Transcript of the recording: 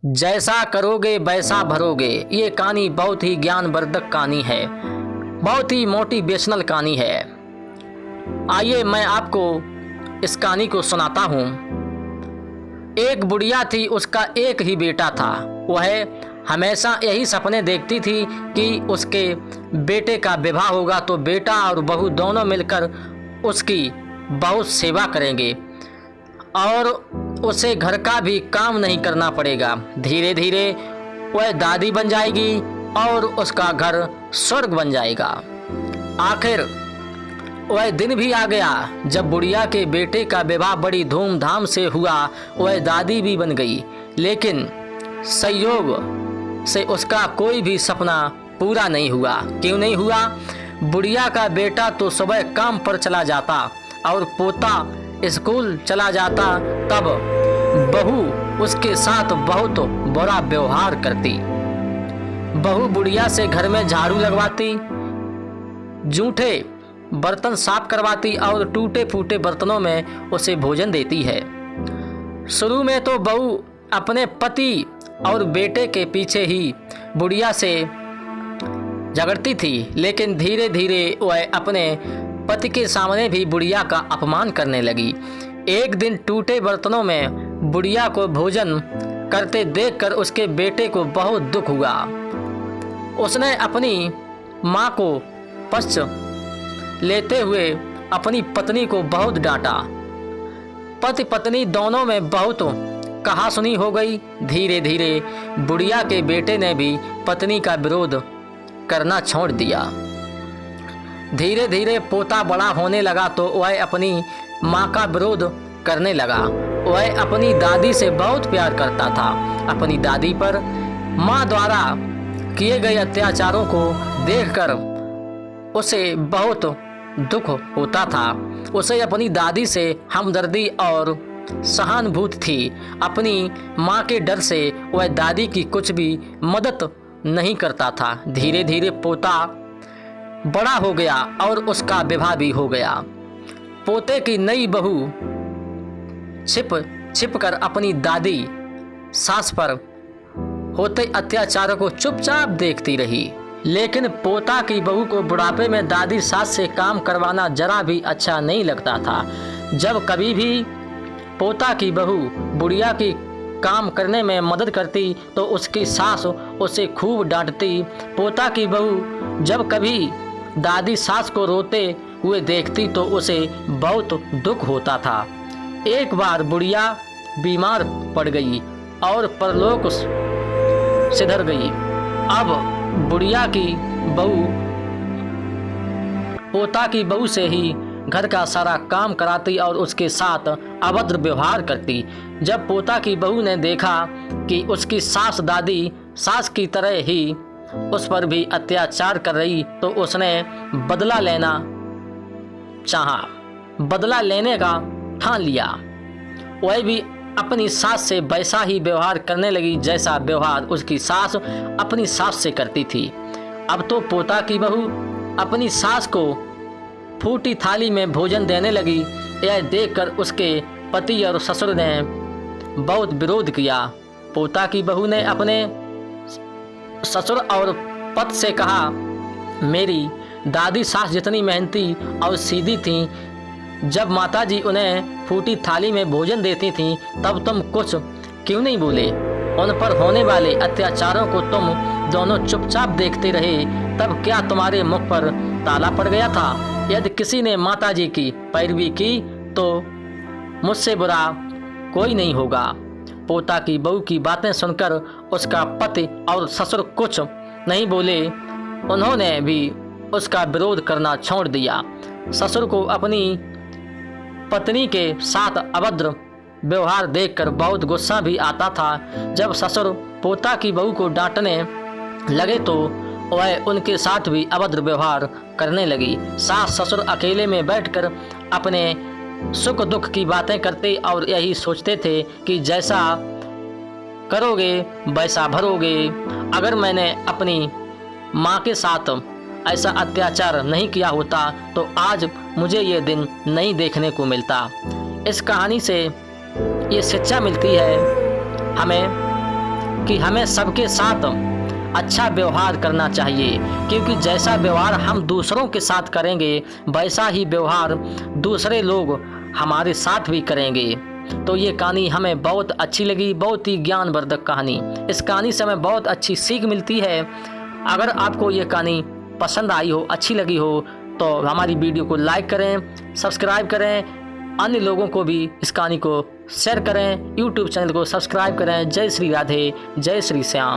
जैसा करोगे वैसा भरोगे। ये कहानी बहुत ही ज्ञानवर्धक कहानी है, बहुत ही मोटिवेशनल कहानी है। आइए मैं आपको इस कहानी को सुनाता हूँ। एक बुढ़िया थी, उसका एक ही बेटा था। वह हमेशा यही सपने देखती थी कि उसके बेटे का विवाह होगा तो बेटा और बहू दोनों मिलकर उसकी बहुत सेवा करेंगे और उसे घर का भी काम नहीं करना पड़ेगा। धीरे धीरे वह दादी बन जाएगी और उसका घर स्वर्ग बन जाएगा। आखिर वह दिन भी आ गया जब बुढ़िया के बेटे का विवाह बड़ी धूमधाम से हुआ। वह दादी भी बन गई, लेकिन संयोग से उसका कोई भी सपना पूरा नहीं हुआ। क्यों नहीं हुआ? बुढ़िया का बेटा तो सुबह काम पर चला जाता और पोता स्कूल चला जाता, तब बहू उसके साथ बहुत बुरा व्यवहार करती। बहू बुढ़िया से घर में झाड़ू लगवाती, जूठे बर्तन साफ करवाती और टूटे फूटे बर्तनों में उसे भोजन देती है। शुरू में तो बहू अपने पति और बेटे के पीछे ही बुढ़िया से झगड़ती थी, लेकिन धीरे धीरे वह अपने पति के सामने भी बुढ़िया का अपमान करने लगी। एक दिन टूटे बर्तनों में बुढ़िया को भोजन करते देखकर उसके बेटे को बहुत दुख हुआ। उसने अपनी माँ को पश्च लेते हुए अपनी पत्नी को बहुत डांटा। पति पत्नी दोनों में बहुत कहासुनी हो गई। धीरे धीरे बुढ़िया के बेटे ने भी पत्नी का विरोध करना छोड़ दिया। धीरे धीरे पोता बड़ा होने लगा तो वह अपनी माँ का विरोध करने लगा। वह अपनी दादी से बहुत प्यार करता था। अपनी दादी पर माँ द्वारा किए गए अत्याचारों को देखकर उसे बहुत दुख होता था। उसे अपनी दादी से हमदर्दी और सहानुभूति थी। अपनी माँ के डर से वह दादी की कुछ भी मदद नहीं करता था। धीरे धीरे पोता बड़ा हो गया और उसका विवाह भी हो गया। पोते की नई बहू छिप कर अपनी दादी सास पर होते अत्याचारों को चुपचाप देखती रही। लेकिन पोता की बहू को बुढ़ापे में दादी सास से काम करवाना जरा भी अच्छा नहीं लगता था। जब कभी भी पोता की बहू बुढ़िया की काम करने में मदद करती तो उसकी सास उसे खूब डांटती। पोता की बहू जब कभी दादी सास को रोते हुए देखती तो उसे बहुत दुख होता था। एक बार बुढ़िया बीमार पड़ गई और परलोक सिधर गई। अब बुढ़िया की बहू पोता की बहू से ही घर का सारा काम कराती और उसके साथ अभद्र व्यवहार करती। जब पोता की बहू ने देखा कि उसकी सास दादी सास की तरह ही उस पर भी अत्याचार कर रही तो उसने बदला लेना चाहा, बदला लेने का ठान लिया। वह भी अपनी सास से वैसा ही व्यवहार करने लगी जैसा व्यवहार उसकी सास अपनी सास से करती थी। अब तो पोता की बहू अपनी सास को फूटी थाली में भोजन देने लगी। यह देखकर उसके पति और ससुर ने बहुत विरोध किया। पोता की बहू ने अपने ससुर और पति से कहा, मेरी दादी सास जितनी मेहनती और सीधी थी, जब माताजी उन्हें फूटी थाली में भोजन देती थीं तब तुम कुछ क्यों नहीं बोले? उन पर होने वाले अत्याचारों को तुम दोनों चुपचाप देखते रहे, तब क्या तुम्हारे मुख पर ताला पड़ गया था? यदि किसी ने माताजी की पैरवी की तो मुझसे बुरा कोई नहीं होगा। पोता की बहू की बातें सुनकर उसका पति और ससुर कुछ नहीं बोले। उन्होंने भी उसका विरोध करना छोड़ दिया। ससुर को अपनी पत्नी के साथ अभद्र व्यवहार देखकर बहुत गुस्सा भी आता था। जब ससुर पोता की बहू को डांटने लगे तो वह उनके साथ भी अभद्र व्यवहार करने लगी। सास ससुर अकेले में बैठकर अपने सुख दुख की बातें करते और यही सोचते थे कि जैसा करोगे वैसा भरोगे। अगर मैंने अपनी माँ के साथ ऐसा अत्याचार नहीं किया होता तो आज मुझे ये दिन नहीं देखने को मिलता। इस कहानी से ये शिक्षा मिलती है हमें कि हमें सबके साथ अच्छा व्यवहार करना चाहिए, क्योंकि जैसा व्यवहार हम दूसरों के साथ करेंगे वैसा ही व्यवहार दूसरे लोग हमारे साथ भी करेंगे। तो ये कहानी हमें बहुत अच्छी लगी, बहुत ही ज्ञानवर्धक कहानी। इस कहानी से हमें बहुत अच्छी सीख मिलती है। अगर आपको ये कहानी पसंद आई हो, अच्छी लगी हो, तो हमारी वीडियो को लाइक करें, सब्सक्राइब करें, अन्य लोगों को भी इस कहानी को शेयर करें, यूट्यूब चैनल को सब्सक्राइब करें। जय श्री राधे, जय श्री श्याम।